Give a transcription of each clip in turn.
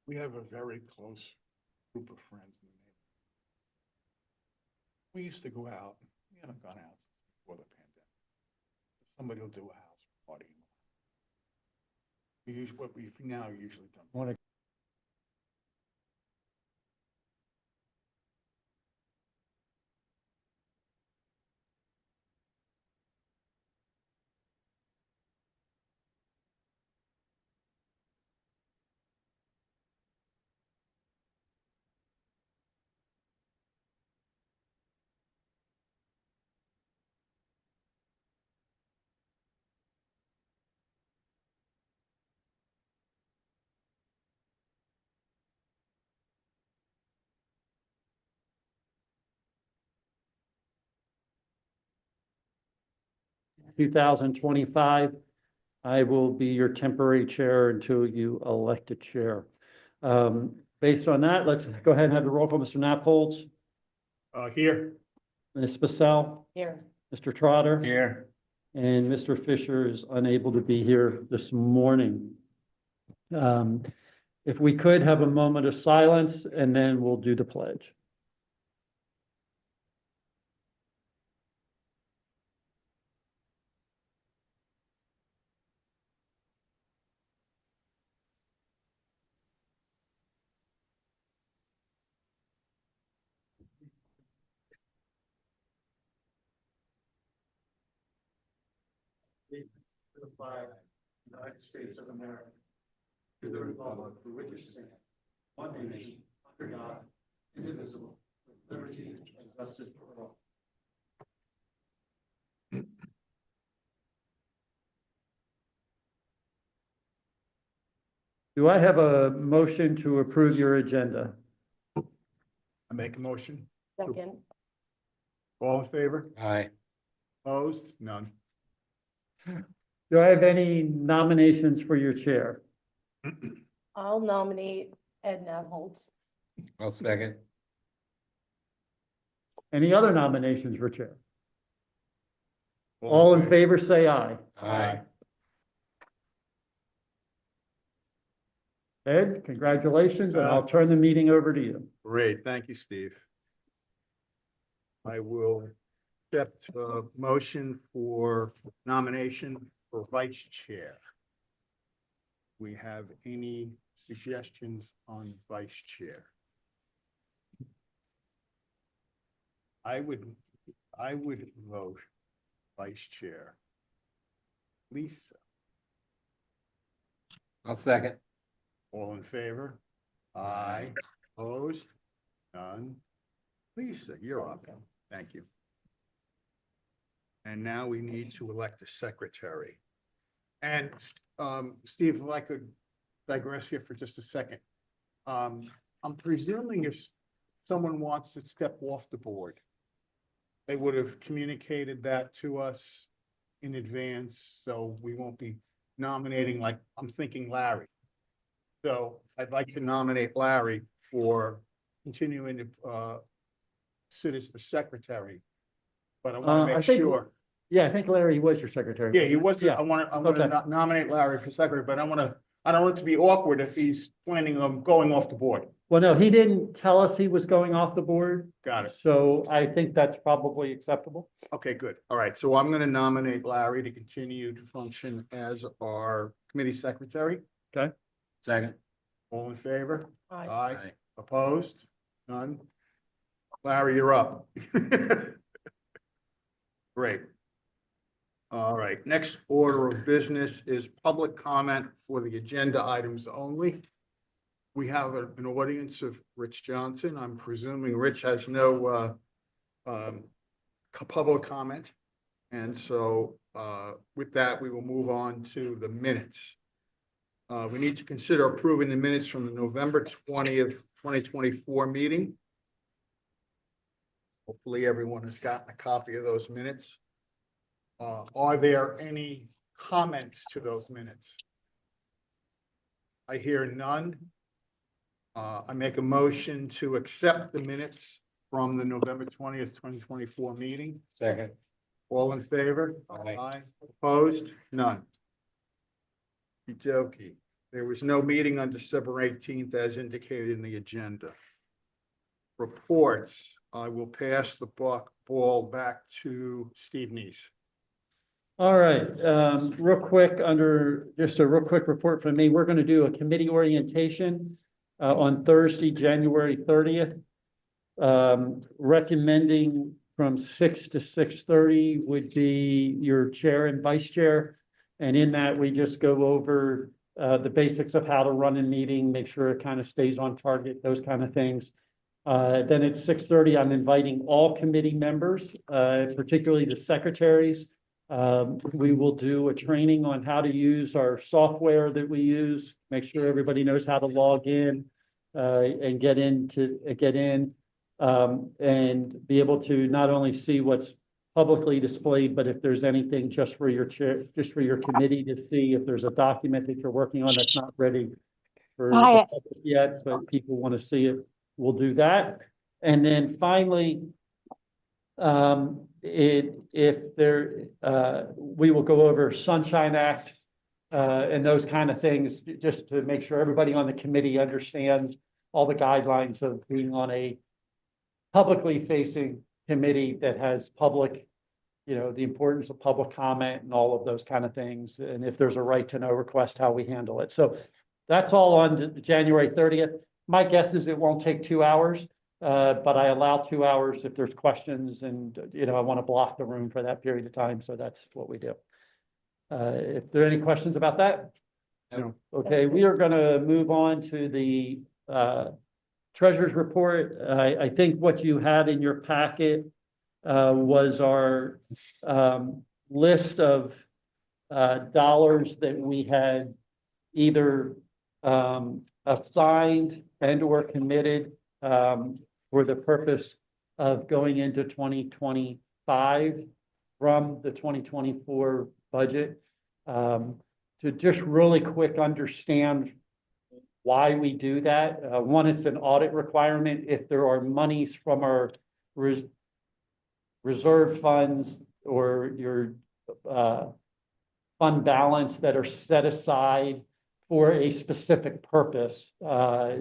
We have a very close group of friends in the neighborhood. We used to go out, we haven't gone out before the pandemic. Somebody will do a house party. What we've now usually done. 2025. I will be your temporary chair until you elect a chair. Based on that, let's go ahead and have the roll call. Mr. Napolz, Here. Ms. Bassell, Here. Mr. Trotter. Here. And Mr. Fisher is unable to be here this morning. If we could have a moment of silence, and then we'll do the pledge. To the flag, United States of America, to the republic for which it stands, one nation, under God, indivisible, with liberty and justice for all. Do I have a motion to approve your agenda? I make a motion. Second. All in favor? Aye. Opposed? None. Do I have any nominations for your chair? I'll nominate Ed Nabholz. I'll second. Any other nominations for chair? All in favor, say aye. Aye. Ed, congratulations, and I'll turn the meeting over to you. Great, thank you, Steve. I will accept a motion for nomination for vice chair. We have any suggestions on vice chair? I would vote vice chair. Lisa, I'll second. all in favor? Aye. Opposed? None. Lisa, you're up. Thank you. And now we need to elect a secretary. And, Steve, if I could digress here for just a second. I'm presuming if someone wants to step off the board, they would have communicated that to us in advance, so we won't be nominating, like, I'm thinking Larry. So I'd like to nominate Larry for continuing to sit as the secretary. But I want to I make think- sure. Yeah, I think Larry was your secretary. Yeah, he was, Yeah. I want to Okay. nominate Larry for secretary, but I don't want it to be awkward if he's planning on going off the board. Well, no, he didn't tell us he was going off the board, Got it. so I think that's probably acceptable. Okay, good. All right, so I'm going to nominate Larry to continue to function as our committee secretary. Second. All in favor? Aye. Aye. Opposed? None? Larry, you're up. Great. All right, next order of business is public comment for the agenda items only. We have an audience of Rich Johnson. I'm presuming Rich has no public comment. And so with that, we will move on to the minutes. We need to consider approving the minutes from the November 20th, 2024 meeting. Hopefully everyone has gotten a copy of those minutes. Are there any comments to those minutes? I hear none. I make a motion to accept the minutes from the November 20th, 2024 meeting. Second. All in favor? Aye. Opposed? None. Okey-dokey. There was no meeting on December 18th as indicated in the agenda. Reports, I will pass the ball back to Steve Neese. All right, real quick, just a real quick report from me. We're going to do a committee orientation on Thursday, January 30th. Recommending from 6 to 6:30 would be your chair and vice chair. And in that, we just go over the basics of how to run a meeting, make sure it kind of stays on target, those kind of things. Then at 6:30, I'm inviting all committee members, particularly the secretaries. We will do a training on how to use our software that we use, make sure everybody knows how to log in and get in, and be able to not only see what's publicly displayed, but if there's anything just for your chair, just for your committee to see, if there's a document that you're working on that's not ready for the public yet, but people want to see it, we'll do that. And then finally, we will go over Sunshine Act and those kind of things, just to make sure everybody on the committee understands all the guidelines of being on a publicly facing committee that has public, the importance of public comment and all of those kind of things. And if there's a right to know request, how we handle it. So that's all on January 30th. My guess is it won't take 2 hours, but I allow 2 hours if there's questions and, I want to block the room for that period of time. So that's what we do. If there are any questions about that? No. Okay, we are going to move on to the treasurer's report. I think what you had in your packet was our list of dollars that we had either assigned and or committed for the purpose of going into 2025 from the 2024 budget. To just really quick understand why we do that. One, it's an audit requirement. If there are monies from our reserve funds or your fund balance that are set aside for a specific purpose,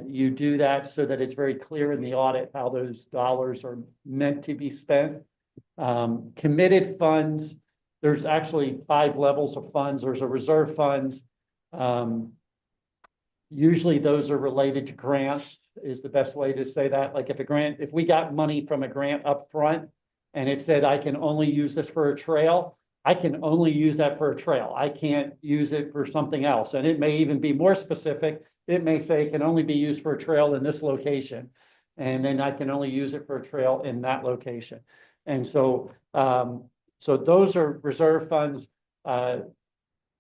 you do that so that it's very clear in the audit how those dollars are meant to be spent. Committed funds, there's actually 5 levels of funds. There's a reserve funds. Usually those are related to grants is the best way to say that. Like if we got money from a grant up front and it said, I can only use this for a trail, I can only use that for a trail. I can't use it for something else. And it may even be more specific. It may say it can only be used for a trail in this location. And then I can only use it for a trail in that location. And so, so those are reserve funds.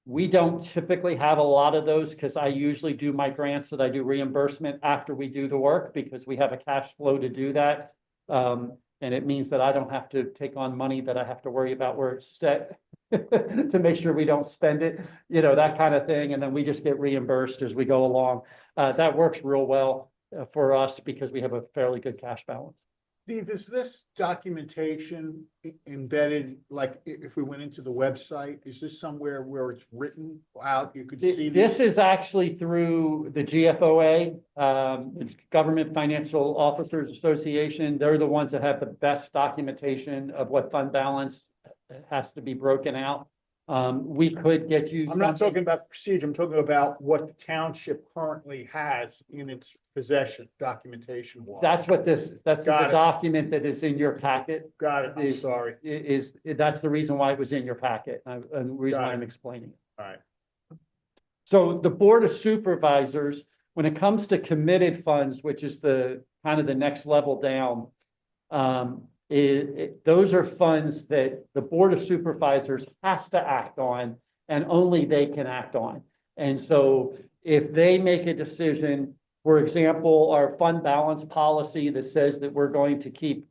We don't typically have a lot of those because I usually do my grants that I do reimbursement after we do the work because we have a cash flow to do that. And it means that I don't have to take on money that I have to worry about where it's set to make sure we don't spend it, that kind of thing. And then we just get reimbursed as we go along. That works real well for us because we have a fairly good cash balance. Steve, is this documentation embedded, like if we went into the website, is this somewhere where it's written out? You could see This is actually through the GFOA, the Government Financial Officers Association. They're the ones that have the best documentation of what fund balance has to be broken out. We could get you. I'm not talking about procedure. I'm talking about what the township currently has in its possession, documentation wise. That's the document that is in your packet. Got it. I'm sorry. That's the reason why it was in your packet and the reason why I'm explaining it. All right. So the Board of Supervisors, when it comes to committed funds, which is the kind of the next level down, those are funds that the Board of Supervisors has to act on and only they can act on. And so if they make a decision, for example, our fund balance policy that says that we're going to keep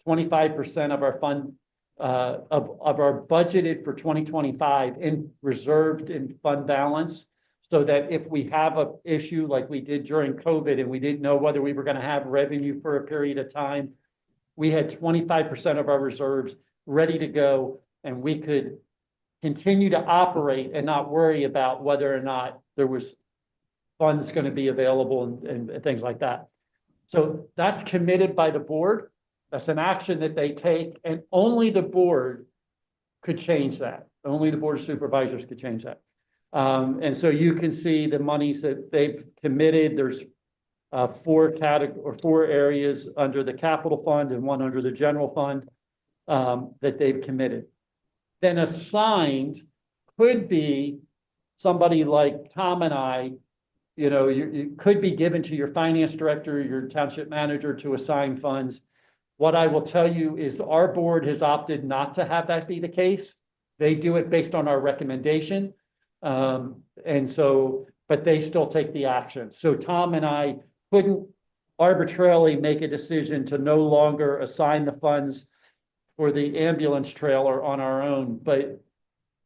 25% of our fund of our budgeted for 2025 in reserved in fund balance, so that if we have an issue like we did during COVID and we didn't know whether we were going to have revenue for a period of time, we had 25% of our reserves ready to go, and we could continue to operate and not worry about whether or not there was funds going to be available and things like that. So that's committed by the board. That's an action that they take, and only the board could change that. Only the Board of Supervisors could change that. And so you can see the monies that they've committed. There's four areas under the capital fund and one under the general fund that they've committed. Then assigned could be somebody like Tom and I. You know, you could be given to your finance director, your township manager to assign funds. What I will tell you is our board has opted not to have that be the case. They do it based on our recommendation. And so, but they still take the action. So Tom and I couldn't arbitrarily make a decision to no longer assign the funds for the ambulance trailer on our own, but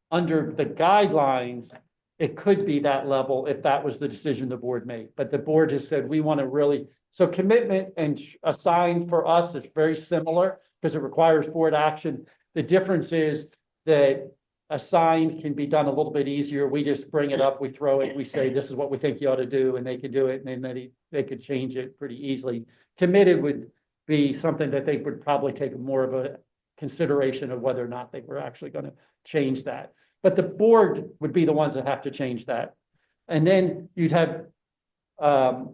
under the guidelines, it could be that level if that was the decision the board made. But the board has said, we want to really, so commitment and assigned for us is very similar because it requires board action. The difference is that assigned can be done a little bit easier. We just bring it up, we throw it, we say, this is what we think you ought to do, and they can do it, and then they could change it pretty easily. Committed would be something that they would probably take more of a consideration of whether or not they were actually going to change that. But the board would be the ones that have to change that. And then you'd have the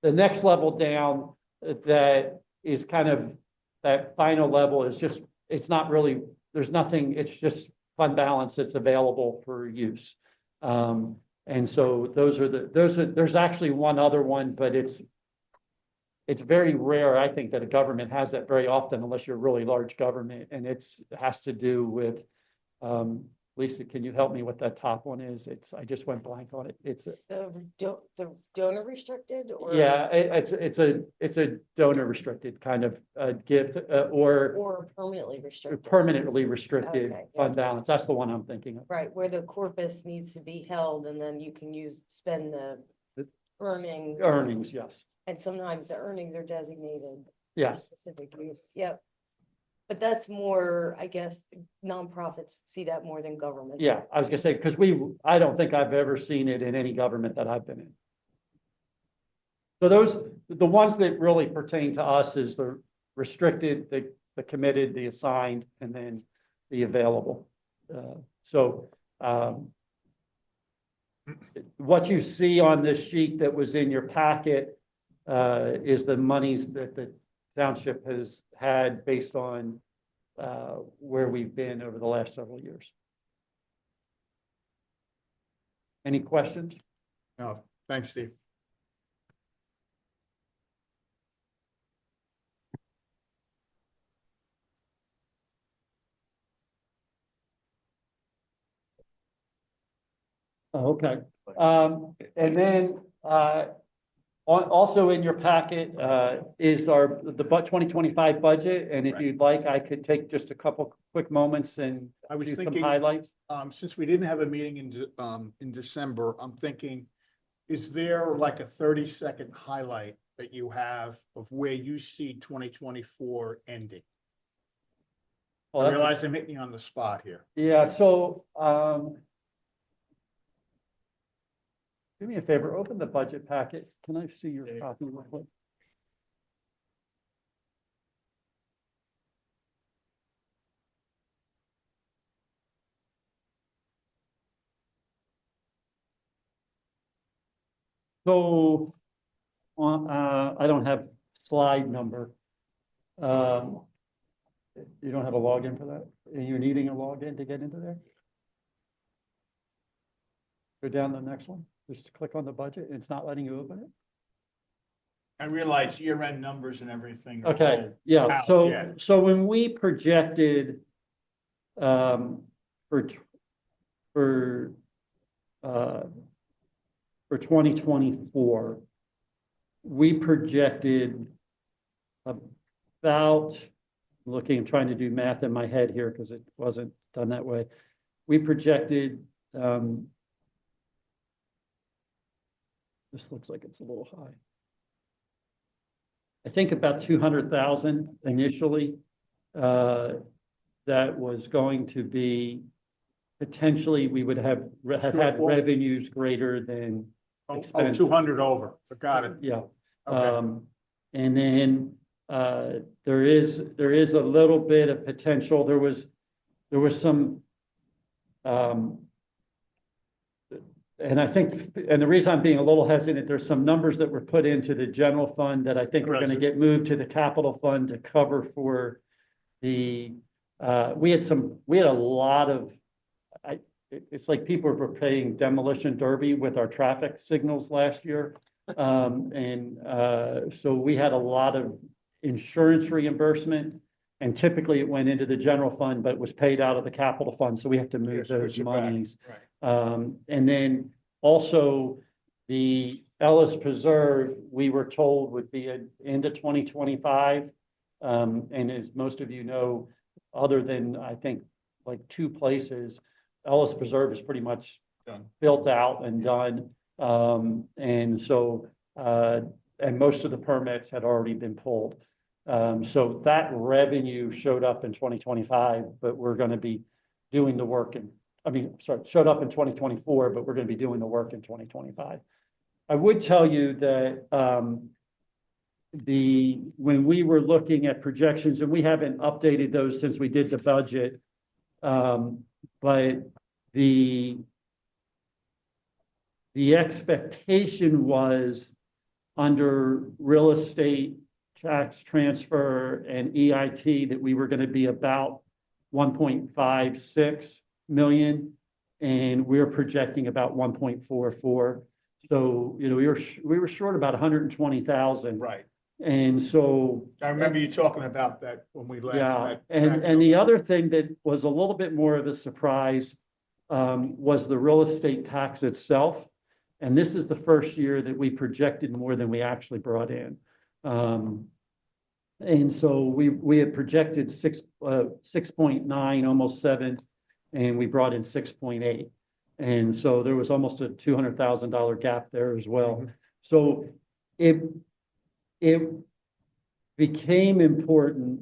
next level down that is kind of that final level is just, it's not really, there's nothing, it's just fund balance that's available for use. And so there's actually one other one, but it's very rare, I think, that a government has that very often unless you're a really large government, and it has to do with Lisa, can you help me what that top one is? I just went blank on it. It's The donor restricted or? yeah, it's a donor restricted kind of gift Or permanently restricted. permanently restricted Okay, fund balance. That's the one I'm thinking of. Right, where the corpus needs to be held and then you can spend the earnings. Earnings, yes. And sometimes the earnings are designated. for Yes. Specific use, yep. But that's more, I guess, nonprofits see that more than governments. Yeah, I was gonna say, because I don't think I've ever seen it in any government that I've been in. So the ones that really pertain to us is the restricted, the committed, the assigned, and then the available. What you see on this sheet that was in your packet is the monies that the township has had based on where we've been over the last several years. Any questions? No, thanks, Steve. Oh, okay. And then also in your packet is the 2025 budget. And if Right. you'd like, I could take just a couple quick moments and I was do some thinking, highlights. since we didn't have a meeting in December, I'm thinking, is there like a 30-second highlight that you have of where you see 2024 ending? Well, I that's- realize I'm hitting you on the spot here. Yeah, so do me a favor, open the budget packet. Can I see your copy real quick? So I don't have slide number. You don't have a login for that? Are you needing a login to get into there? Go down to the next one. Just click on the budget. It's not letting you open it. I realize year-end numbers and everything. are Okay, all yeah, out so, yet. so when we projected, for 2024, we projected about, I'm trying to do math in my head here because it wasn't done that way. We projected, this looks like it's a little high. I think about 200,000 initially, that was going to be potentially we would have had Shortfall? revenues greater than, Oh, expenses. 200 over, got it. yeah. Okay. And then, there is a little bit of potential. There was some, and I think, and the reason I'm being a little hesitant, there's some numbers that were put into the general fund that I think are gonna get moved to the capital fund to cover for the, we had a lot of, it's like people were paying demolition derby with our traffic signals last year. So we had a lot of insurance reimbursement, and typically it went into the general fund, but was paid out of the capital fund, so we have to Yeah, move switch those it back. monies. Right. And then also the Ellis Preserve, we were told would be into 2025. And as most of you know, other than I think like 2 places, Ellis Preserve is pretty much Done. built out and done. And so, and most of the permits had already been pulled. So that revenue showed up in 2025, but we're going to be doing the work showed up in 2024, but we're going to be doing the work in 2025. I would tell you that, when we were looking at projections, and we haven't updated those since we did the budget, but the expectation was under real estate tax transfer and EIT that we were going to be about 1.56 million, and we're projecting about 1.44. So, we were short about 120,000. Right. And so, I remember you talking about that when we left. yeah, that back and the other thing that was a little bit more of a surprise, was the real estate tax itself. And this is the first year that we projected more than we actually brought in. And so we had projected 6.9, almost 7, and we brought in 6.8. And so there was almost a $200,000 gap there as well. Mhm. So it became important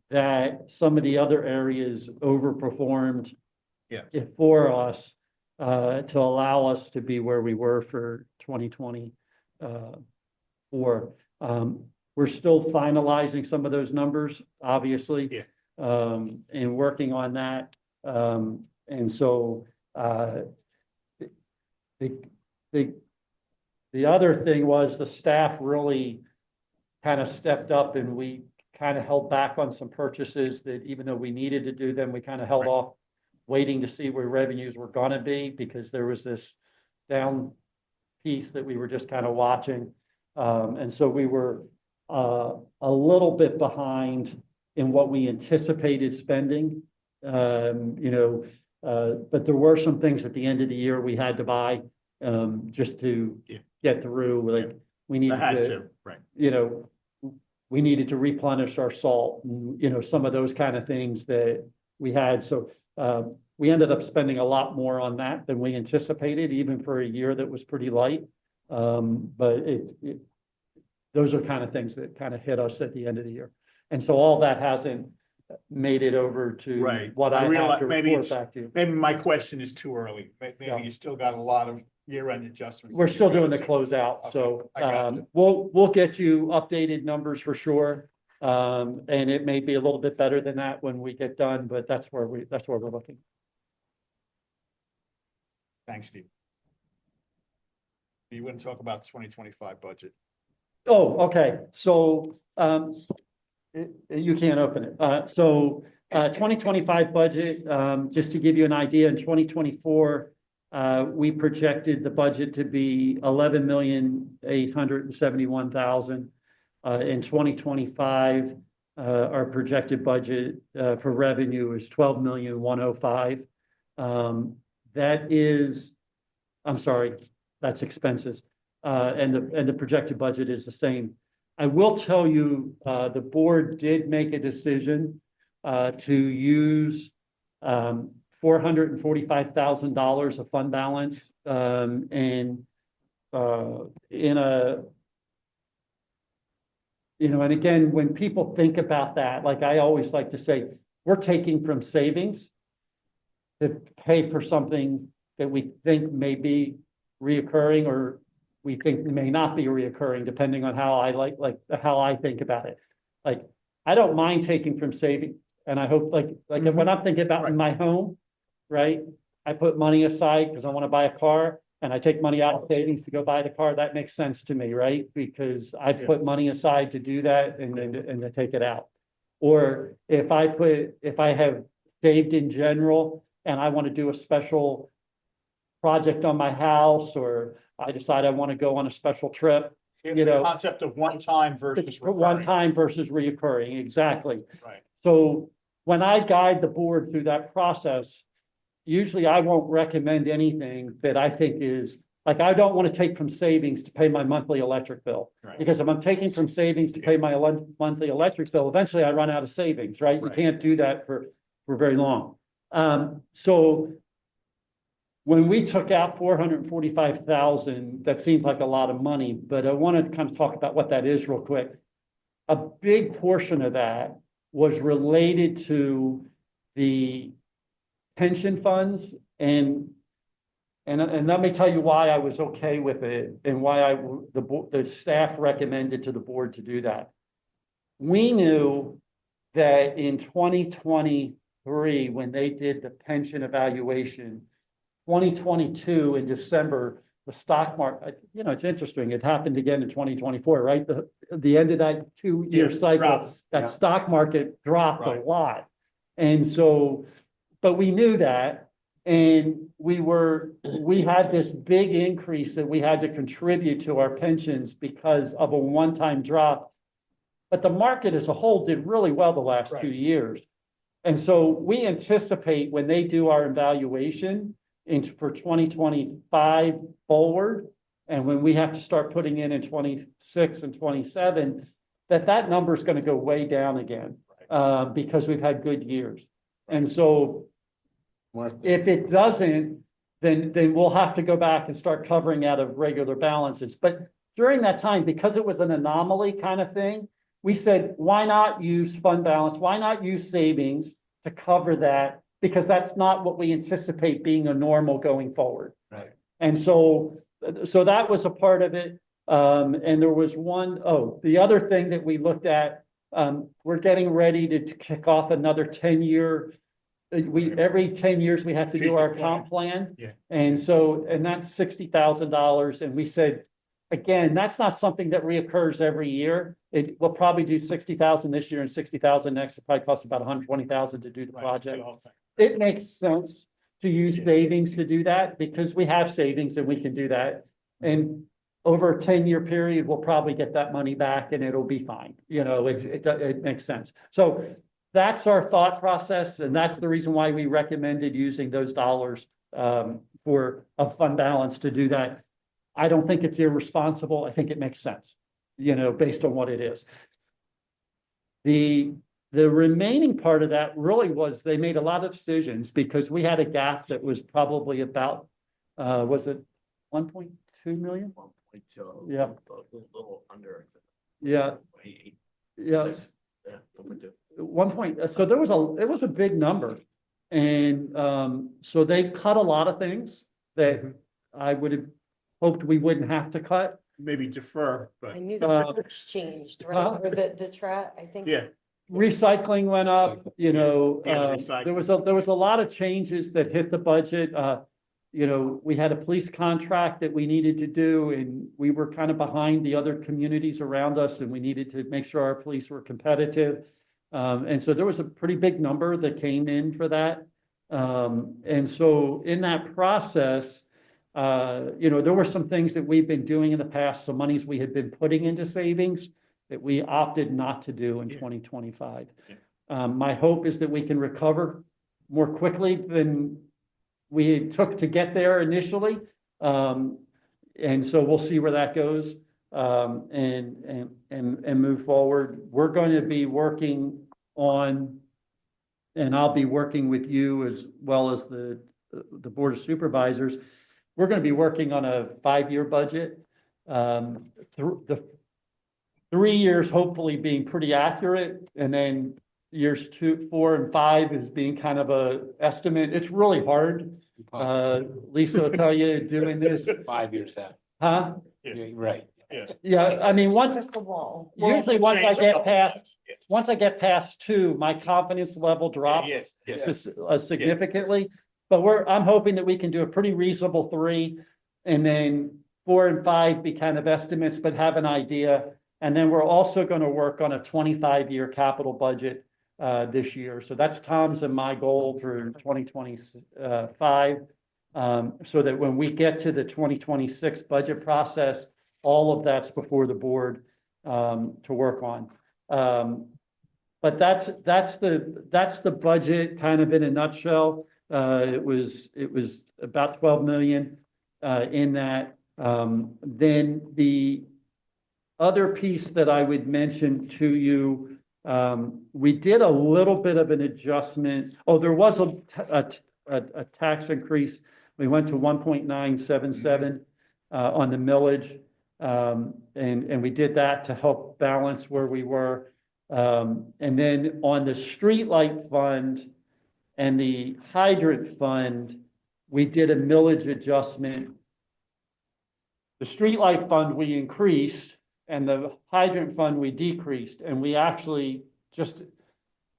that some of the other areas overperformed Yes. for us, to allow us to be where we were for 2024. We're still finalizing some of those numbers, obviously. Yeah. And working on that. And so, the other thing was the staff really kind of stepped up, and we kind of held back on some purchases that, even though we needed to do them, we kind of held Right. off waiting to see where revenues were gonna be, because there was this down piece that we were just kind of watching. And so we were a little bit behind in what we anticipated spending. But there were some things at the end of the year we had to buy, just to Yeah. get through, like, we I needed had to, to, right. we needed to replenish our salt, and, some of those kind of things that we had. So, we ended up spending a lot more on that than we anticipated, even for a year that was pretty light. But those are kind of things that kind of hit us at the end of the year. And so all that hasn't made it over to Right. what I I have realize to maybe report it's- back to you. Maybe my question is too early. Maybe Yeah. you still got a lot of year-end adjustments. We're that still you doing the gotta do. closeout, so, I got you. we'll get you updated numbers for sure. And it may be a little bit better than that when we get done, but that's where we're looking. Thanks, Steve. You wouldn't talk about the 2025 budget. Oh, okay, so, you can't open it. 2025 budget, just to give you an idea, in 2024, we projected the budget to be 11,871,000. In 2025, our projected budget, for revenue is 12,105,000. That is, I'm sorry, that's expenses. And the projected budget is the same. I will tell you, the board did make a decision to use $445,000 of fund balance, and in a, and again, when people think about that, like I always like to say, we're taking from savings to pay for something that we think may be reoccurring or we think may not be reoccurring, depending on how I like how I think about it. Like, I don't mind taking from savings, and I hope like when I'm thinking about in my home, right? I put money aside because I want to buy a car, and I take money out of savings to go buy the car. That makes sense to me, right? Because I Yeah. put money aside to do that and to take it out. Or if I have saved in general and I want to do a special project on my house, or I decide I want to go on a special trip, you know. Concept of one time versus It's one recurring. time versus reoccurring, exactly. Right. So when I guide the board through that process, usually I won't recommend anything that I think is, like, I don't want to take from savings to pay my monthly electric bill. Right. Because if I'm taking from savings to pay my monthly electric bill, eventually I run out of savings, right? You Right. can't do that for very long. So when we took out 445,000, that seems like a lot of money, but I want to kind of talk about what that is real quick. A big portion of that was related to the pension funds and let me tell you why I was okay with it and why the staff recommended to the board to do that. We knew that in 2023, when they did the pension evaluation, 2022 in December, the stock market, it's interesting. It happened again in 2024, right? The end of that 2-year Yeah, cycle, dropped. that Yeah. stock market dropped a Right. lot. And so, but we knew that, and we had this big increase that we had to contribute to our pensions because of a one-time drop. But the market as a whole did really well the last Right. 2 years. And so we anticipate when they do our evaluation for 2025 forward, and when we have to start putting in 26 and 27, that number is going to go way down again, because we've had good years. And so if it doesn't, then we'll have to go back and start covering out of regular balances. But during that time, because it was an anomaly kind of thing, we said, why not use fund balance? Why not use savings to cover that? Because that's not what we anticipate being a normal going forward. Right. And so that was a part of it. And there was the other thing that we looked at, we're getting ready to kick off another 10-year. Every 10 years, we have to do our comp plan. Yeah. And that's $60,000. And we said, again, that's not something that reoccurs every year. It will probably do 60,000 this year and 60,000 next. It probably costs about 120,000 to do the project. It makes sense to use Yeah. savings to do that because we have savings and we can do that. And over a 10-year period, we'll probably get that money back and it'll be fine. It makes sense. So that's our thought process. And that's the reason why we recommended using those dollars for a fund balance to do that. I don't think it's irresponsible. I think it makes sense, based on what it is. The remaining part of that really was they made a lot of decisions because we had a gap that was probably about, was it 1.2 million? 1.2. Yeah. A little under. Yeah. 8. Yes. Yeah. 1.2. 1 so it was a big number. And so they cut a lot of things that I would have hoped we wouldn't have to cut. Maybe defer, but I knew the numbers changed, right? huh? Or the track, I think. yeah, Recycling went up, Yeah, the there was a lot of changes that hit the budget. We had a police contract that we needed to do and we were kind of behind the other communities around us and we needed to make sure our police were competitive. And so there was a pretty big number that came in for that. And so in that process, there were some things that we've been doing in the past, some monies we had been putting into savings that we opted not to do in Yeah. 2025. Yeah. My hope is that we can recover more quickly than we took to get there initially. And so we'll see where that goes, and move forward. We're going to be working on, and I'll be working with you as well as the Board of Supervisors. We're going to be working on a 5-year budget. The 3 years hopefully being pretty accurate, and then years 2, 4, and 5 as being kind of a estimate. It's really hard. Lisa will tell you doing this, 5 years out. huh? Yeah, right. Yeah, I mean, once, Just the wall. usually once I get past 2, my confidence level drops significantly. But I'm hoping that we can do a pretty reasonable 3, and then 4 and 5 be kind of estimates, but have an idea. And then we're also going to work on a 25-year capital budget this year. So that's Tom's and my goal for 2025. So that when we get to the 2026 budget process, all of that's before the board to work on. But that's the budget kind of in a nutshell. It was about 12 million in that. Then the other piece that I would mention to you, we did a little bit of an adjustment. Oh, there was a tax increase. We went to 1.977 on the millage. And we did that to help balance where we were. And then on the streetlight fund and the hydrant fund, we did a millage adjustment. The streetlight fund we increased, and the hydrant fund we decreased, and we actually just,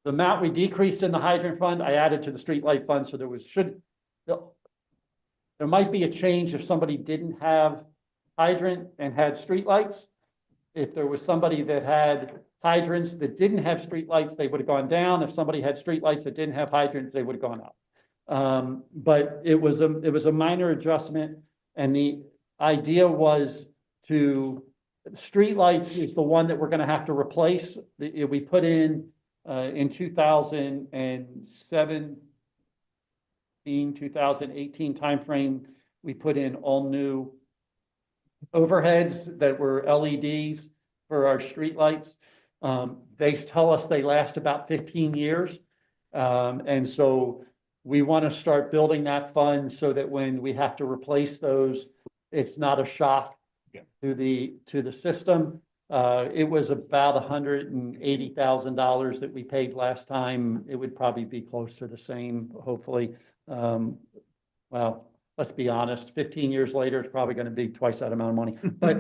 the amount we decreased in the hydrant fund, I added to the streetlight fund, so there might be a change if somebody didn't have hydrant and had streetlights. If there was somebody that had hydrants that didn't have streetlights, they would have gone down. If somebody had streetlights that didn't have hydrants, they would have gone up. But it was a minor adjustment, and the idea was to, streetlights is the one that we're going to have to replace. We put in 2018 timeframe, we put in all new overheads that were LEDs for our streetlights. They tell us they last about 15 years. And so we want to start building that fund so that when we have to replace those, it's not a shock to the system. It was about $180,000 that we paid last time. It would probably be close to the same, hopefully. Well, let's be honest, 15 years later, it's probably going to be twice that amount of money. But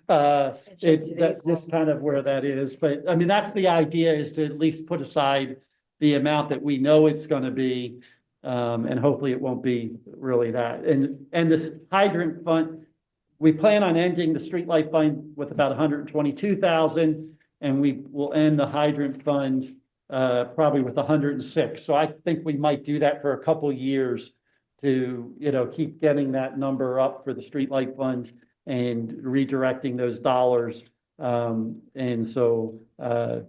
that's just kind of where that is. But I mean, that's the idea, is to at least put aside the amount that we know it's going to be. And hopefully it won't be really that. And this hydrant fund, we plan on ending the streetlight fund with about 122,000, and we will end the hydrant fund probably with 106. So I think we might do that for a couple years to, keep getting that number up for the streetlight fund and redirecting those dollars. And so the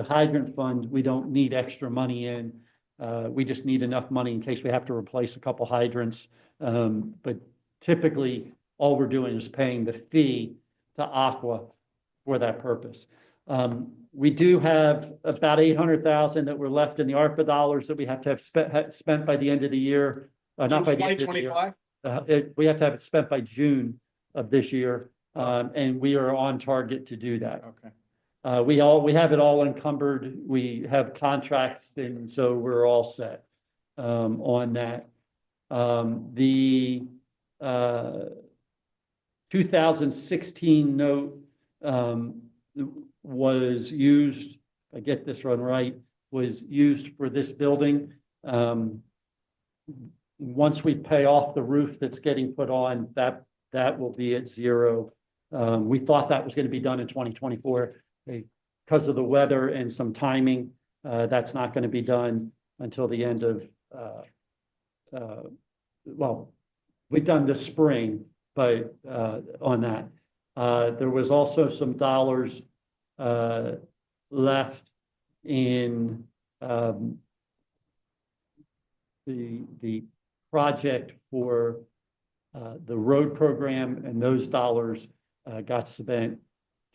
hydrant fund, we don't need extra money in. We just need enough money in case we have to replace a couple hydrants. But typically, all we're doing is paying the fee to Aqua for that purpose. We do have about 800,000 that were left in the ARPA dollars that we have to have spent by the end of the year. Not by the end of the year. 2025? We have to have it spent by June of this year, and we are on target to do that. Okay. We have it all encumbered. We have contracts, and so we're all set on that. The 2016 note was used, if I get this one right, was used for this building. Once we pay off the roof that's getting put on, that will be at zero. We thought that was going to be done in 2024. Because of the weather and some timing, that's not going to be done until the end of, well, we've done this spring, but on that. There was also some dollars left in the project for the road program, and those dollars got spent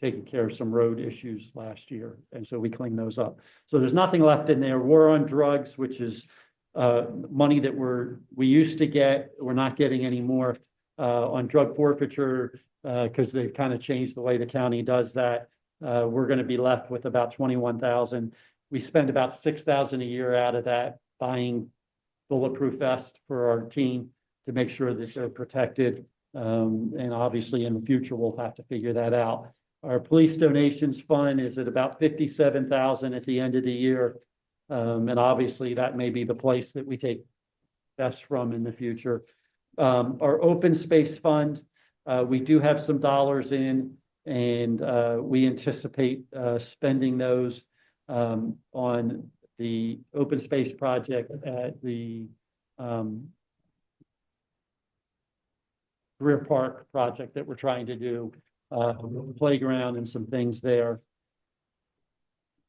taking care of some road issues last year, and so we cleaned those up. So there's nothing left in there. War on drugs, which is money that we used to get, we're not getting anymore on drug forfeiture because they've kind of changed the way the county does that. we're gonna be left with about 21,000. We spend about 6,000 a year out of that buying bulletproof vests for our team to make sure that they're protected. And obviously in the future, we'll have to figure that out. Our police donations fund is at about 57,000 at the end of the year. And obviously that may be the place that we take vests from in the future. Our open space fund, we do have some dollars in, and we anticipate spending those on the open space project at the Career Park project that we're trying to do, playground and some things there.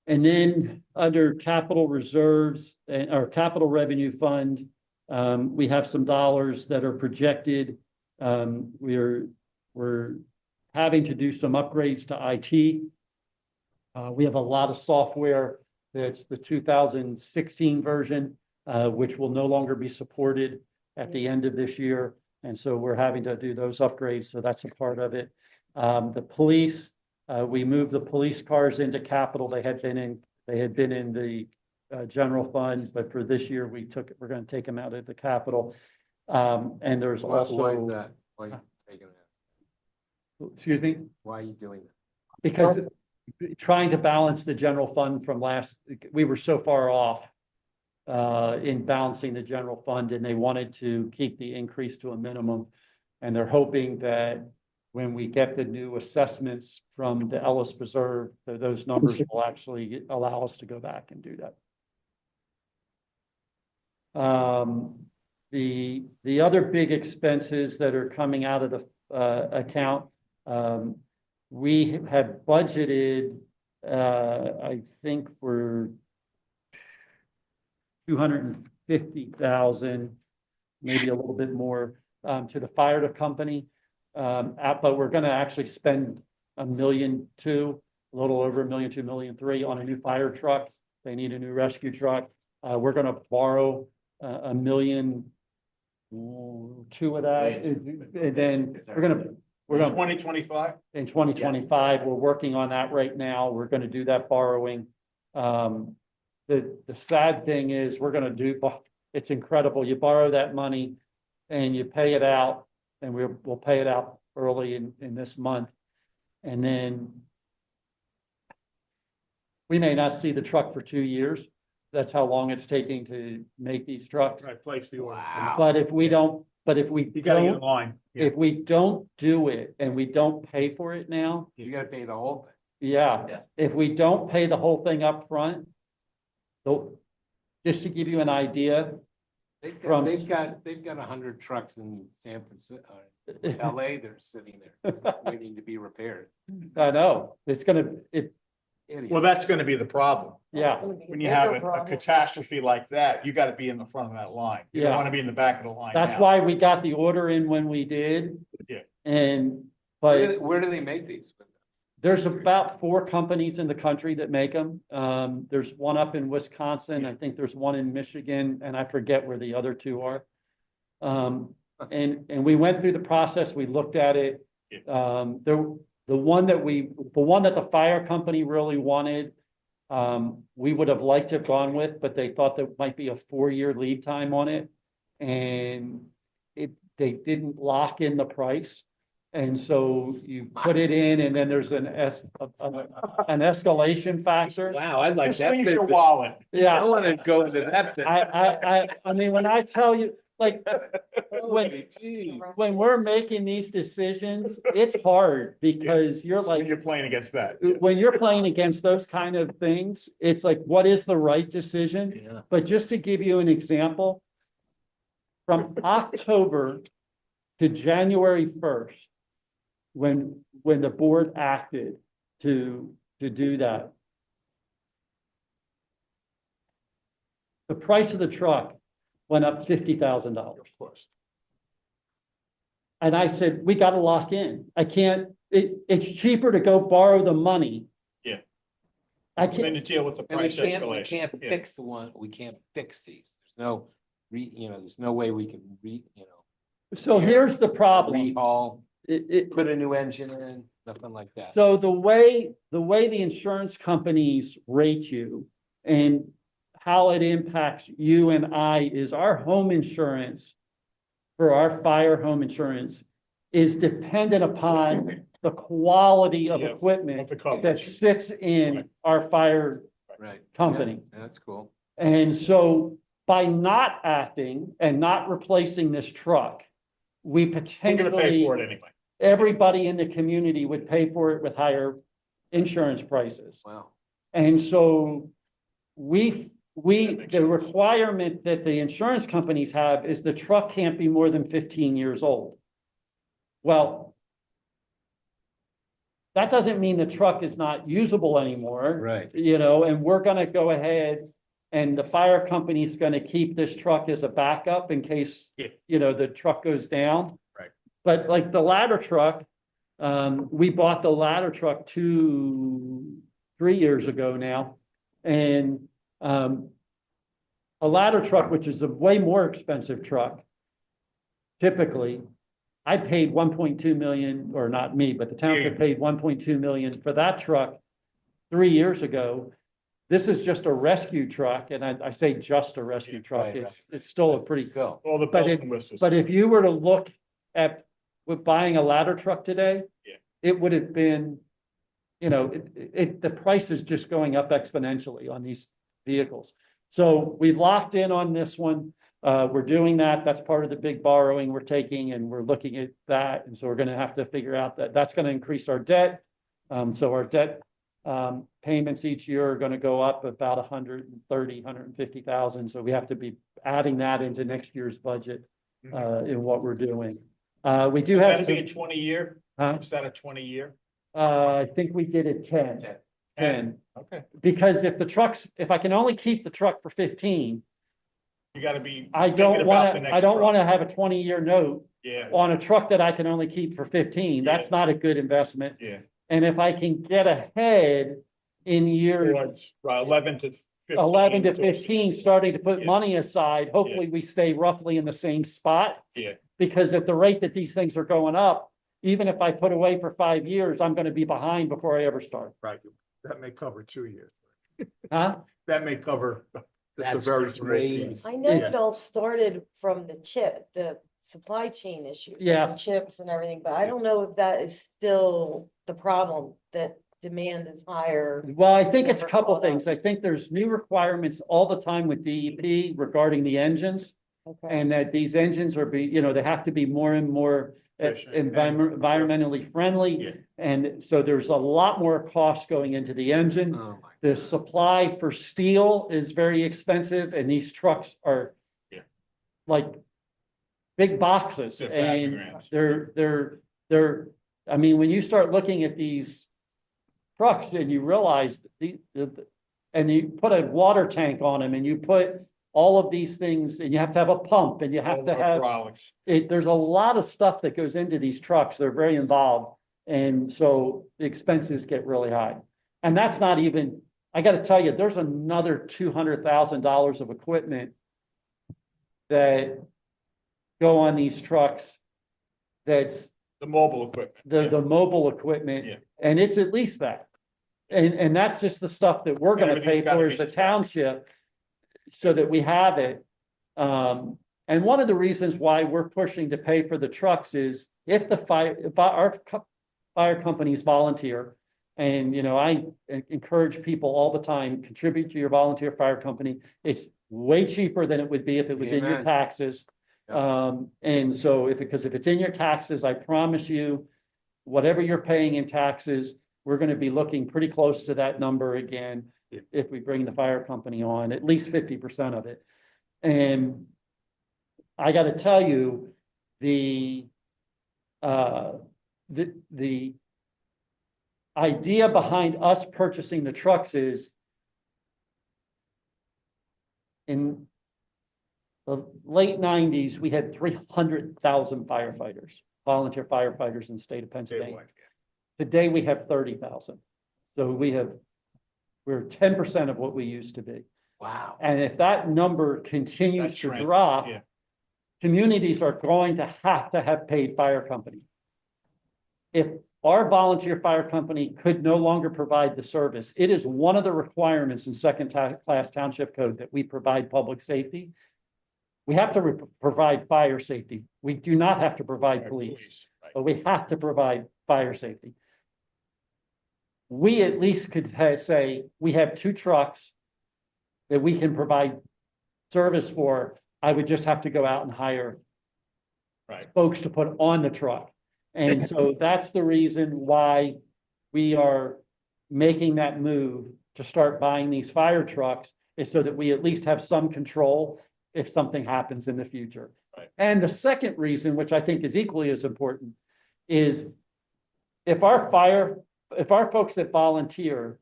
And then under capital reserves and our capital revenue fund, we have some dollars that are projected. We're having to do some upgrades to IT. We have a lot of software that's the 2016 version, which will no longer be supported at the end of this year. And so we're having to do those upgrades. So that's a part of it. The police, we moved the police cars into capital. They had been in the general fund, but for this year we're going to take them out of the capital. And there's Why is also, that? Why are you taking that? excuse me, Why are you doing that? because trying to balance the general fund from we were so far off in balancing the general fund, and they wanted to keep the increase to a minimum. And they're hoping that when we get the new assessments from the Ellis Preserve, those numbers will actually allow us to go back and do that. The other big expenses that are coming out of the account, we have budgeted, I think for 250,000, maybe a little bit more, to the fire company. But we're going to actually spend $1.2 million, a little over $1.2 million, $1.3 million on a new fire truck. They need a new rescue truck. We're going to borrow $1.2 million of that, and then we're going to 2025? in 2025. We're working on that right now. We're going to do that borrowing. The sad thing is it's incredible. You borrow that money and you pay it out, and we'll pay it out early in this month. And then we may not see the truck for 2 years. That's how long it's taking to make these trucks. Right, place the order. But if we don't, You gotta get in line. Yeah. if we don't do it and we don't pay for it now, You gotta pay the whole thing. yeah, if we don't pay the whole thing up front, just to give you an idea, They've From- got 100 trucks in San Francisco, LA, they're sitting there waiting to be repaired. I know, Idiot. Well, that's gonna be the problem. yeah, When you have a catastrophe like that, you gotta be in the front of that line. You don't Yeah. wanna be in the back of the line that's now. why we got the order in when we did. Yeah. And, Where but where do they make these? there's about 4 companies in the country that make them. There's one up in Wisconsin. I think there's one in Michigan, and I forget where the other 2 are. And we went through the process. We looked at it. The one that the fire company really wanted, we would have liked to have gone with, but they thought there might be a 4-year lead time on it. And they didn't lock in the price. And so you put it in, and then there's an escalation factor. Wow, I'd like Just that. leave your business. wallet. Yeah. I wanna go into that. business. I mean, when I tell you, like, Holy geez. when we're making these decisions, it's hard because you're When like, you're playing against that. when you're playing against those kind of things, it's like, what is the right decision? Yeah. But just to give you an example, from October to January 1st, when the board acted to do that, the price of the truck went up $50,000. Of course. And I said, we got to lock in. I can't, it's cheaper to go borrow the money. Yeah. I Then can't, to deal with the And we price can't escalation. Yeah. fix we can't fix these. There's no, there's no way we can so here's the problem. rehaul. Put a new engine in, nothing like that. So the way the insurance companies rate you and how it impacts you and I is our home insurance for our fire home insurance is dependent upon the quality of Yeah, equipment of the that coverage. sits in Right. our fire Right. company. Yeah, that's cool. And so by not acting and not replacing this truck, we We're gonna pay potentially, for it anyway. everybody in the community would pay for it with higher insurance prices. Wow. And so That makes the sense. requirement that the insurance companies have is the truck can't be more than 15 years old. Well, that doesn't mean the truck is not usable anymore. Right. You know, and we're gonna go ahead and the fire company's gonna keep this truck as a backup in case, Yeah. you know, the truck goes down. Right. But like the ladder truck, we bought the ladder truck 3 years ago now. And, a ladder truck, which is a way more expensive truck, typically, I paid 1.2 million, or not me, but the township paid 1.2 million for that truck 3 years ago. This is just a rescue truck, and I say just a rescue truck. right, It's still a pretty, Still. All the But bells and whistles. but if you were to look at with buying a ladder truck today, Yeah. it would have been, you know, the price is just going up exponentially on these vehicles. So we've locked in on this one. We're doing that. That's part of the big borrowing we're taking, and we're looking at that. And so we're gonna have to figure out that that's gonna increase our debt. So our debt payments each year are gonna go up about 150,000. So we have to be adding that into next year's budget in what we're doing. We do have That'd be a some, 20-year? huh? Is that a 20-year? I think we did it 10. Okay, Because if I can only keep the truck for 15, you gotta be I thinking don't about wanna, the next I don't truck. wanna have a 20-year note Yeah, on a truck that I can only keep for 15. That's not a good investment. yeah. And if I can get ahead in year Towards, right, 11 to 15. 11 to so- 15, starting to put Yeah. money aside, hopefully we stay roughly in the same spot. Yeah. Because at the rate that these things are going up, even if I put away for 5 years, I'm gonna be behind before I ever start. Right, that may cover 2 years. Huh? That may cover just a That's very small crazy. piece. I know Yeah. it all started from the supply chain issues. Yeah. the Chips and everything, but I don't know if that is still the problem, that demand is higher. Well, I think it's a Never couple caught up. things. I think there's new requirements all the time with DEP regarding the engines. Okay. And that these engines are you know, they have to be more and more Efficient and- environmentally friendly. Yeah. And so there's a lot more cost going into the engine. Oh, my. The supply for steel is very expensive and these trucks are Yeah. like big boxes They're battering and rams. they're, I mean, when you start looking at these trucks and you realize and you put a water tank on them and you put all of these things and you have to have a pump and you have All to the have hydraulics. there's a lot of stuff that goes into these trucks. They're very involved. And so the expenses get really high. And that's not even, I gotta tell you, there's another $200,000 of equipment that go on these trucks. That's The mobile equipment. the, yeah. the mobile equipment. Yeah. And it's at least that. And that's just the stuff that we're gonna pay Everything's gotta for be as a strapped. township. So that we have it. And one of the reasons why we're pushing to pay for the trucks is if our fire companies volunteer. And, you know, I encourage people all the time, contribute to your volunteer fire company. It's way cheaper than it would be if it was in your Amen. taxes. And so because if it's in your taxes, I promise you, whatever you're paying in taxes, we're gonna be looking pretty close to that number again. If we bring the fire company on, at least 50% of it. And I gotta tell you, the idea behind us purchasing the trucks is in the late 90s, we had 300,000 firefighters, volunteer firefighters in the state of Pennsylvania. Statewide. Today, we have 30,000. So we're 10% of what we used to be. Wow. And if that number continues That to trend, drop, yeah. communities are going to have paid fire company. if our volunteer fire company could no longer provide the service, it is one of the requirements in class township code that we provide public safety. We have to provide fire safety. We do not have to provide police, Right. but we have to provide fire safety. We at least could say, we have 2 trucks that we can provide service for. I would just have to go out and hire Right. folks to put on the truck. And so that's the reason why we are making that move to start buying these fire trucks, is so that we at least have some control if something happens in the future. Right. And the second reason, which I think is equally as important, is if our folks that volunteer,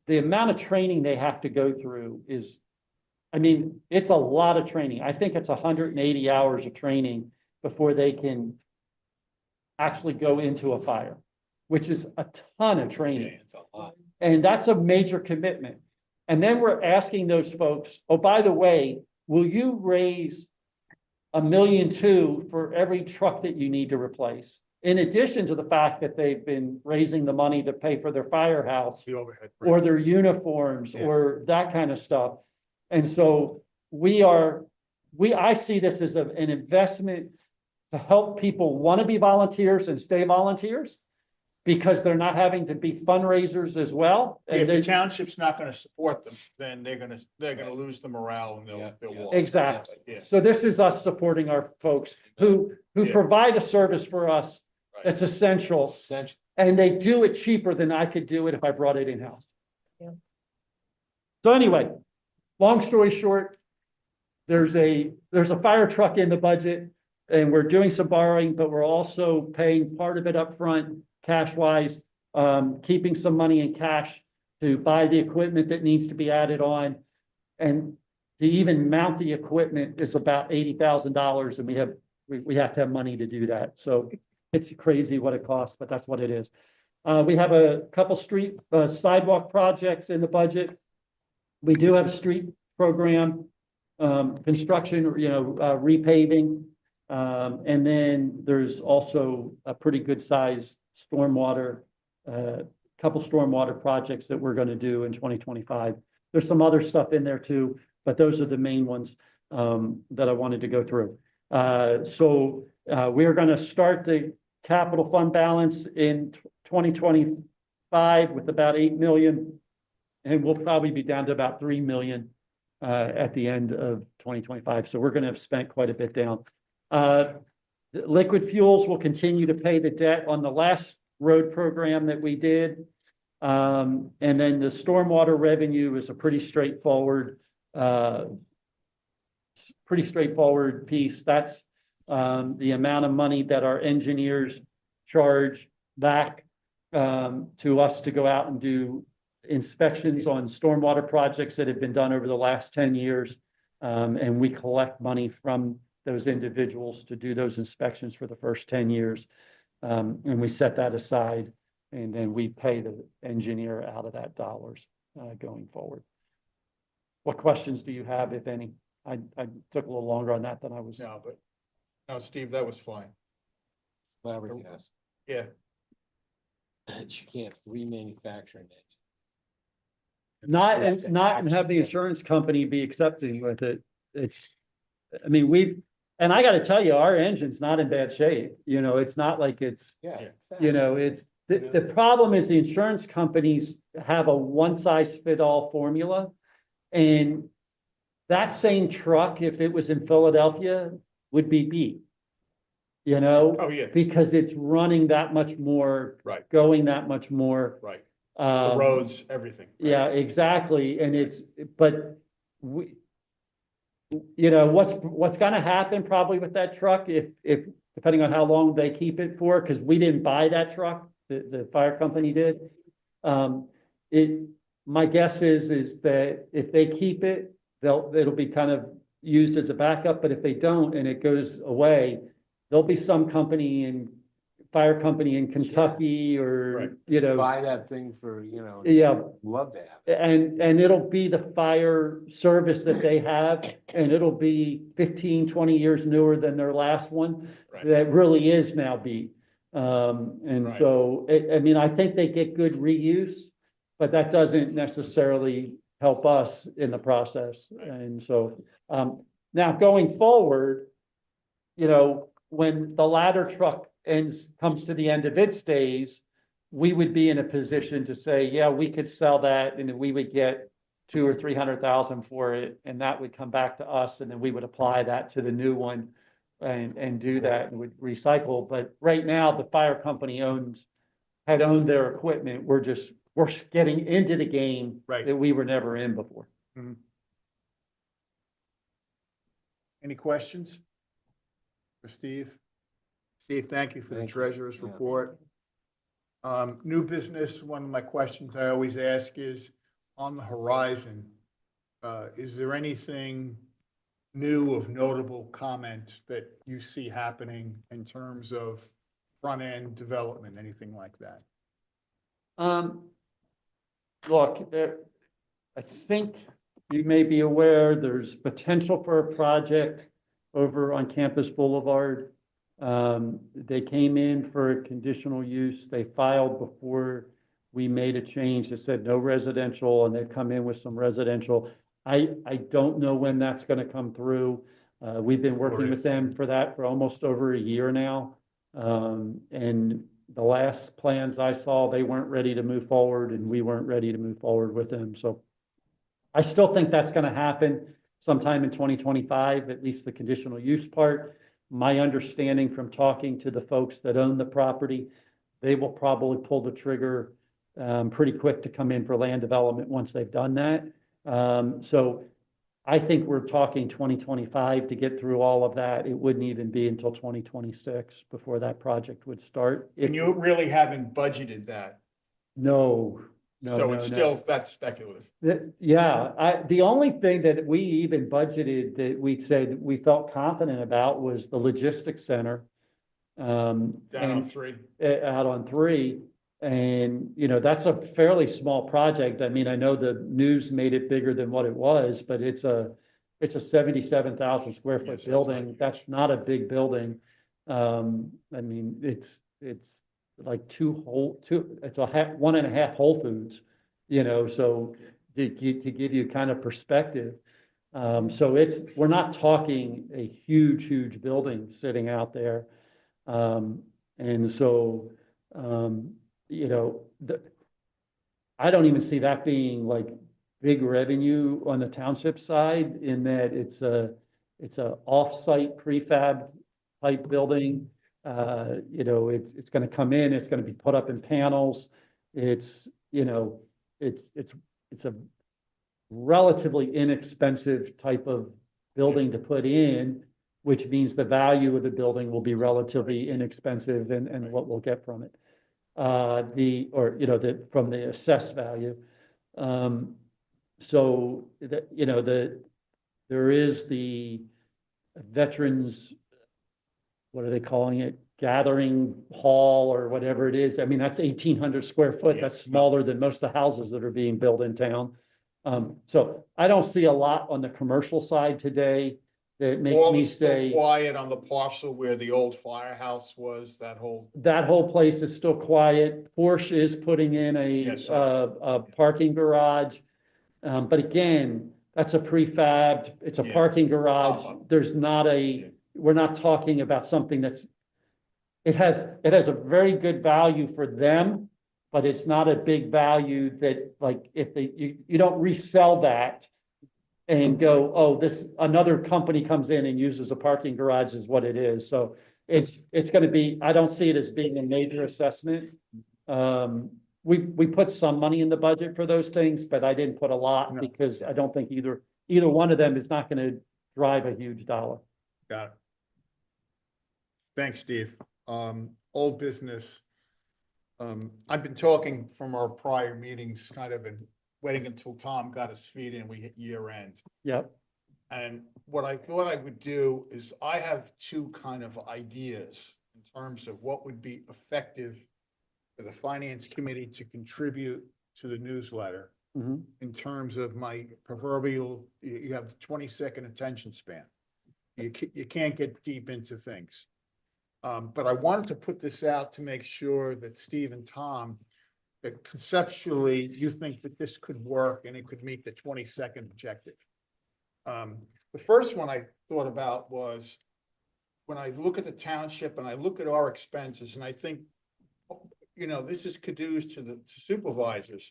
the amount of training they have to go through is, I mean, it's a lot of training. I think it's 180 hours of training before they can actually go into a fire, which is a ton of training. It's a lot. And that's a major commitment. And then we're asking those folks, oh, by the way, will you raise $1.2 million for every truck that you need to replace? In addition to the fact that they've been raising the money to pay for their firehouse The overhead. or their uniforms Yeah. or that kind of stuff. And so I see this as an investment to help people want to be volunteers and stay volunteers, because they're not having to be fundraisers as well. And If the they- township's not gonna support them, then they're gonna lose the morale and Yeah, they'll yeah. walk. Exactly. Yeah. So this is us supporting our folks who Yeah. provide a service for us Right. that's essential, Essential. and they do it cheaper than I could do it if I brought it in-house. Yeah. So anyway, long story short, there's a fire truck in the budget, and we're doing some borrowing, but we're also paying part of it up front, cash wise, keeping some money in cash to buy the equipment that needs to be added on. And to even mount the equipment is about $80,000, and we have to have money to do that. So it's crazy what it costs, but that's what it is. We have a couple street sidewalk projects in the budget. We do have a street program, construction, repaving. And then there's also a pretty good size stormwater, couple stormwater projects that we're gonna do in 2025. There's some other stuff in there too, but those are the main ones that I wanted to go through. So we're gonna start the capital fund balance in 2025 with about 8 million. And we'll probably be down to about 3 million at the end of 2025. So we're gonna have spent quite a bit down. Liquid fuels will continue to pay the debt on the last road program that we did. And then the stormwater revenue is a pretty straightforward piece. That's the amount of money that our engineers charge back to us to go out and do inspections on stormwater projects that have been done over the last 10 years. And we collect money from those individuals to do those inspections for the first 10 years. And we set that aside, and then we pay the engineer out of that dollars going forward. What questions do you have, if any? I took a little longer on that than I was. No, Steve, that was fine. Flabbergasted. Yeah. You can't remanufacture it. Not You have to and have the actually- insurance company be accepting with it. I mean, and I gotta tell you, our engine's not in bad shape. It's not like it's, Yeah. it's, the problem is the insurance companies have a one-size-fit-all formula. And that same truck, if it was in Philadelphia, would be beat. Oh, yeah, Because it's running that much more, right, going that much more. right. The roads, everything. right? Yeah, exactly. And but what's gonna happen probably with that truck, if depending on how long they keep it for, because we didn't buy that truck, the fire company did. My guess is that if they keep it, it'll be kind of used as a backup, but if they don't and it goes away, there'll be some fire company in Kentucky or, Buy that thing for, yeah, love to have it. and it'll be the fire service that they have, and it'll be 15, 20 years newer than their last one. Right. That really is now beat. And Right. so, I mean, I think they get good reuse, but that doesn't necessarily help us in the process. And so, now going forward, you know, when the ladder truck comes to the end of its days, we would be in a position to say, yeah, we could sell that and we would get 200,000 or 300,000 for it, and that would come back to us, and then we would apply that to the new one and do that and would recycle. But right now, the fire company had owned their equipment. We're getting into the game Right. that we were never in before. Any questions for Steve? Steve, thank you for the Thank you. treasurer's Yeah. report. New business, one of my questions I always ask is, on the horizon, is there anything new of notable comment that you see happening in terms of front-end development, anything like that? Look, I think you may be aware, there's potential for a project over on Campus Boulevard. They came in for a conditional use. They filed before we made a change that said no residential, and they've come in with some residential. I don't know when that's gonna come through. We've been working with them for that for almost over a year now. And the last plans I saw, they weren't ready to move forward, and we weren't ready to move forward with them. So I still think that's gonna happen sometime in 2025, at least the conditional use part. My understanding from talking to the folks that own the property, they will probably pull the trigger pretty quick to come in for land development once they've done that. So I think we're talking 2025 to get through all of that. It wouldn't even be until 2026 before that project would start. And you really haven't budgeted that, No, so it's still, that's speculative. Yeah, the only thing that we even budgeted that we said we felt confident about was the logistics center. Down on and- 3. Out on 3. And, you know, that's a fairly small project. I mean, I know the news made it bigger than what it was, but it's a 77,000 square Yes, foot that's not building. huge. That's not a big building. I mean, it's like it's a 1.5 Whole Foods, you know, so to give you kind of perspective. So we're not talking a huge building sitting out there. And so, you know, I don't even see that being like big revenue on the township side, in that it's a off-site prefab type building. You know, it's gonna come in, it's gonna be put up in panels. It's, you know, it's a relatively inexpensive type of building to put in, which means the value of the building will be relatively inexpensive and what we'll get from it. From the assessed value. So that, you know, there is the veterans, what are they calling it? Gathering hall or whatever it is. I mean, that's 1,800 square foot. That's Yes. smaller than most of the houses that are being built in town. So I don't see a lot on the commercial side today that make All me is still say quiet on the parcel where the old firehouse was, that whole, that whole place is still quiet. Porsche is putting in Yes, a parking garage. But again, that's a prefabbed, it's a Yeah. parking garage. Pop-up. There's not we're not talking about something it has a very good value for them, but it's not a big value that, like, if you don't resell that and go, oh, another company comes in and uses a parking garage is what it is. So it's gonna be, I don't see it as being a major assessment. We put some money in the budget for those things, but I didn't put a lot No. because I don't think either one of them is not gonna drive a huge dollar. got it. Thanks, Steve. Old business. I've been talking from our prior meetings, kind of, and waiting until Tom got his feet in, we hit year end. Yep, And what I thought I would do is I have two kind of ideas in terms of what would be effective for the finance committee to contribute to the newsletter, mhm, in terms of my proverbial, you have 20-second attention span. You can't get deep into things. But I wanted to put this out to make sure that Steve and Tom, that conceptually you think that this could work and it could meet the 22nd objective. The first one I thought about was when I look at the township and I look at our expenses and I think, you know, this is kudos to the supervisors,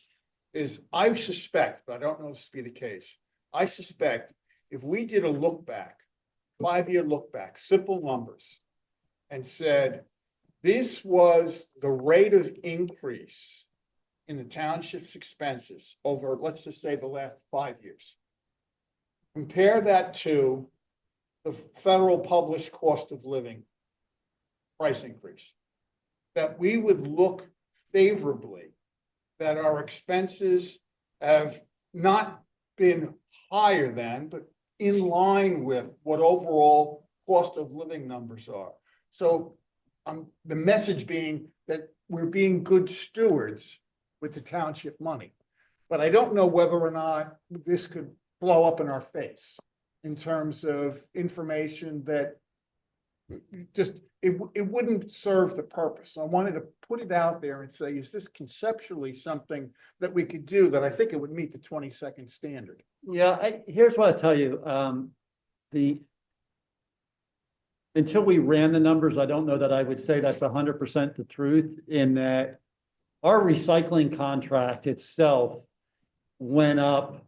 is I suspect, but I don't know this to be the case. I suspect if we did a look back, 5-year look back, simple numbers, and said, this was the rate of increase in the township's expenses over, let's just say, the last 5 years. Compare that to the federal published cost of living price increase, that we would look favorably, that our expenses have not been higher than, but in line with what overall cost of living numbers are. So the message being that we're being good stewards with the township money. But I don't know whether or not this could blow up in our face in terms of information that just, it wouldn't serve the purpose. So I wanted to put it out there and say, is this conceptually something that we could do that I think it would meet the 22nd standard? Yeah, here's what I tell you, until we ran the numbers, I don't know that I would say that's 100% the truth, in that our recycling contract itself went up,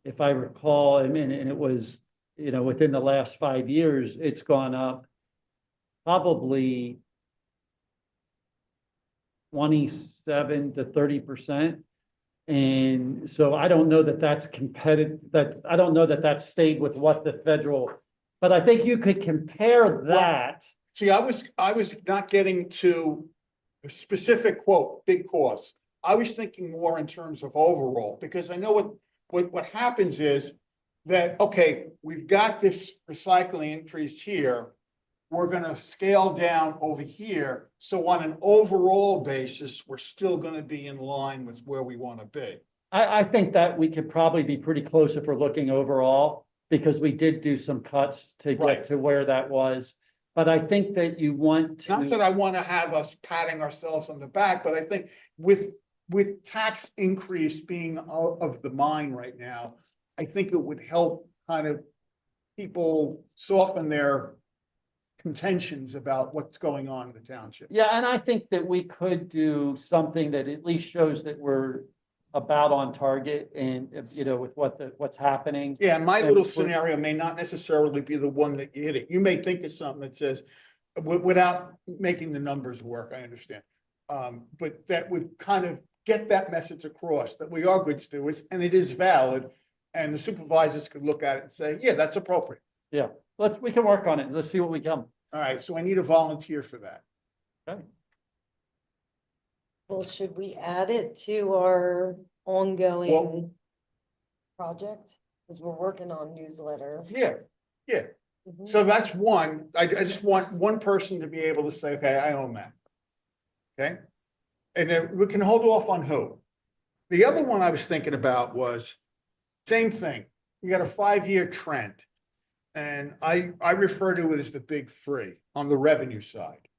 if I recall, and it was, you know, within the last 5 years, it's gone up probably 27 to 30%. And so I don't know that that's competitive, that I don't know that that's stayed with what the federal, but I think you could compare that. See, I was not getting to a specific quote, big cost. I was thinking more in terms of overall, because I know what happens is that, okay, we've got this recycling increase here. We're gonna scale down over here. So on an overall basis, we're still gonna be in line with where we wanna be. I think that we could probably be pretty close if we're looking overall, because we did do some cuts to Right. get to where that was. But I think that you want Not that to, I wanna have us patting ourselves on the back, but I think with tax increase being of the mind right now, I think it would help kind of people soften their contentions about what's going on in the township. yeah, and I think that we could do something that at least shows that we're about on target and, you know, with what's happening. Yeah, my And little we're- scenario may not necessarily be the one that you hit it. You may think of something that says, without making the numbers work, I understand. But that would kind of get that message across that we are good stewards and it is valid. And the supervisors could look at it and say, yeah, that's appropriate. Yeah, we can work on it. Let's see what we come. All right, so I need a volunteer for that. Okay. Well, should we add it to our ongoing project? Because we're working on newsletter. Yeah, yeah. Mhm. So that's one. I just want one person to be able to say, okay, I own that. Okay? And then we can hold off on who. The other one I was thinking about was same thing. You got a 5-year trend. And I refer to it as the big three on the revenue side.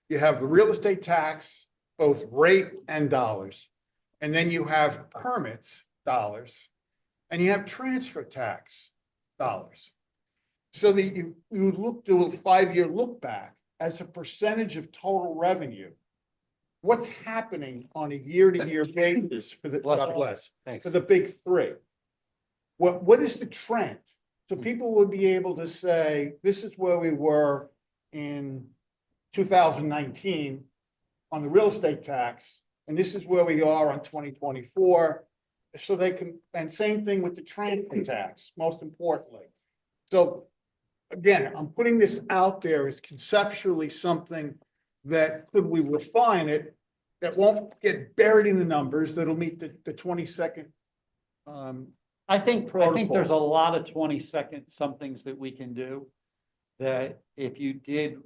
You have the real estate tax, both rate and dollars. And then you have permits, dollars, and you have transfer tax, dollars. So that you do a 5-year look back as a percentage of total revenue. What's happening on a year-to-year basis for the, God bless, Thanks. for the big three? What is the trend? So people would be able to say, this is where we were in 2019 on the real estate tax, and this is where we are on 2024. So they can, and same thing with the transfer tax, most importantly. So again, I'm putting this out there as conceptually something that could we refine it, that won't get buried in the numbers, that'll meet the 22nd. I think Protocol. there's a lot of 22nd somethings that we can do that if you did.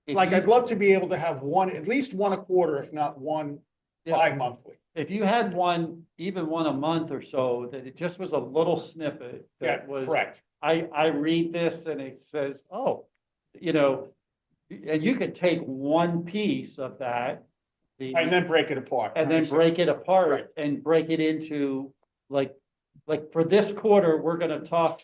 if Like, you- I'd love to be able to have one, at least one a quarter, if not one Yeah. bi-monthly. If you had one, even one a month or so, that it just was a little snippet Yeah, that was. correct. I read this and it says, oh, you know, and you could take one piece of that. And then break it apart. And then break it apart and break it into, like for this quarter, we're gonna talk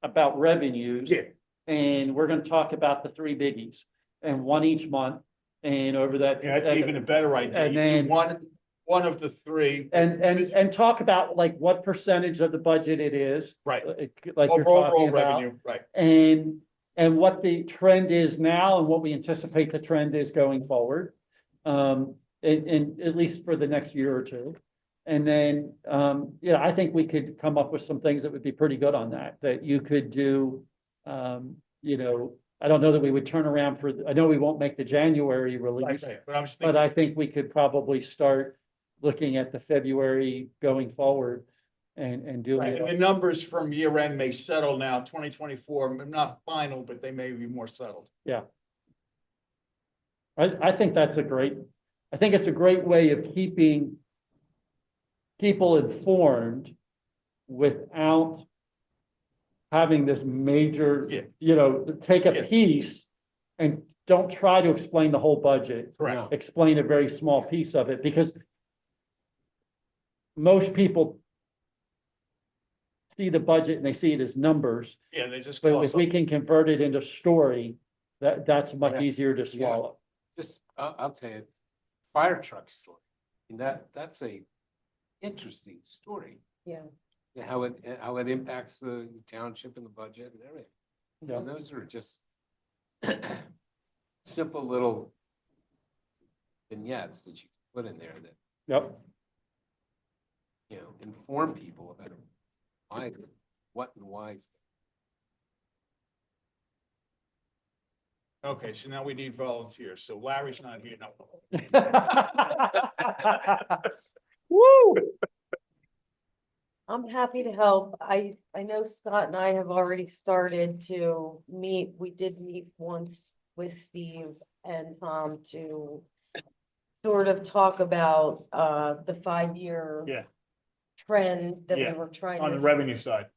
about revenues. Yeah, And we're gonna talk about the three biggies and one each month and over that. yeah, that's even a better idea. And You do then- one of the three. And talk about like what percentage of the budget it is. Right. Like you're Overall talking about. revenue, right. And what the trend is now and what we anticipate the trend is going forward. In at least for the next year or two. And then, yeah, I think we could come up with some things that would be pretty good on that you could do. You know, I don't know that we would turn around I know we won't make the January release, Right, but I'm just but thinking, I think we could probably start looking at the February going forward and doing right, and the it. numbers from year end may settle now, 2024, not final, but they may be more settled. I think it's a great way of keeping people informed without having this major, Yeah. you know, take Yeah. a piece and don't try to explain the whole budget. Correct. Explain a very small piece of it, because most people see the budget and they see it as numbers, Yeah, they just. but if we can convert it into story, that's much Yeah. easier to swallow. Just, I'll tell you, fire truck story. And that's a interesting story. Yeah. Yeah, how it impacts the township and the budget and everything. Yeah. And those are just simple little vignettes that you can put in there that, Yep. you know, inform people about why, what and why. Okay, so now we need volunteers. So Larry's not here. No. Woo! I'm happy to help. I know Scott and I have already started to meet. We did meet once with Steve and Tom to sort of talk about the 5-year Yeah. trend that Yeah, we were trying On the to. revenue side.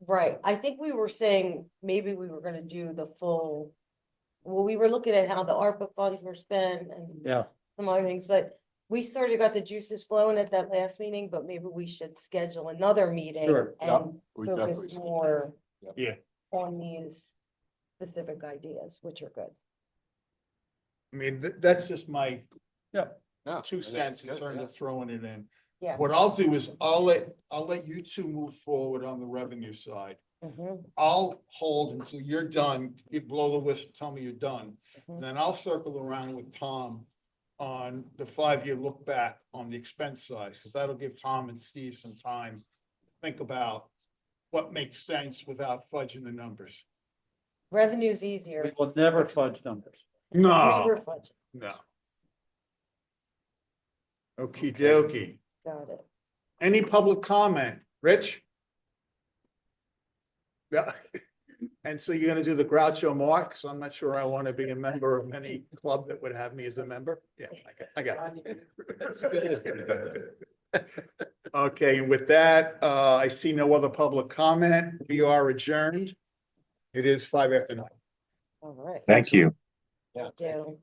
Right. I think we were saying maybe we were gonna do the full, well, we were looking at how the ARPA funds were spent and Yeah, some other things, but we sort of got the juices flowing at that last meeting, but maybe we should schedule another meeting Sure, yep, and we focus definitely should. more Yeah. on these specific ideas, which are good. I mean, that's just my No, 2 I think cents it's in good, terms yeah. of throwing it in. Yeah. What I'll do is I'll let you two move forward on the revenue side. Mhm, I'll hold until you're done. You blow the whistle, tell me you're done. mhm. Then I'll circle around with Tom on the 5-year look back on the expense side, because that'll give Tom and Steve some time to think about what makes sense without fudging the numbers. Revenue's we easier. will never fudge numbers. No, Never fudge. no. Okey dokey. Got it. Any public comment? Rich? Yeah. And so you're gonna do the Groucho Marx? I'm not sure I want to be a member of any club that would have me as a member. Yeah, I got it. That's good. Okay, and with that, I see no other public comment. We are adjourned. It is 5 after 9. All right. Thank you. Thank you.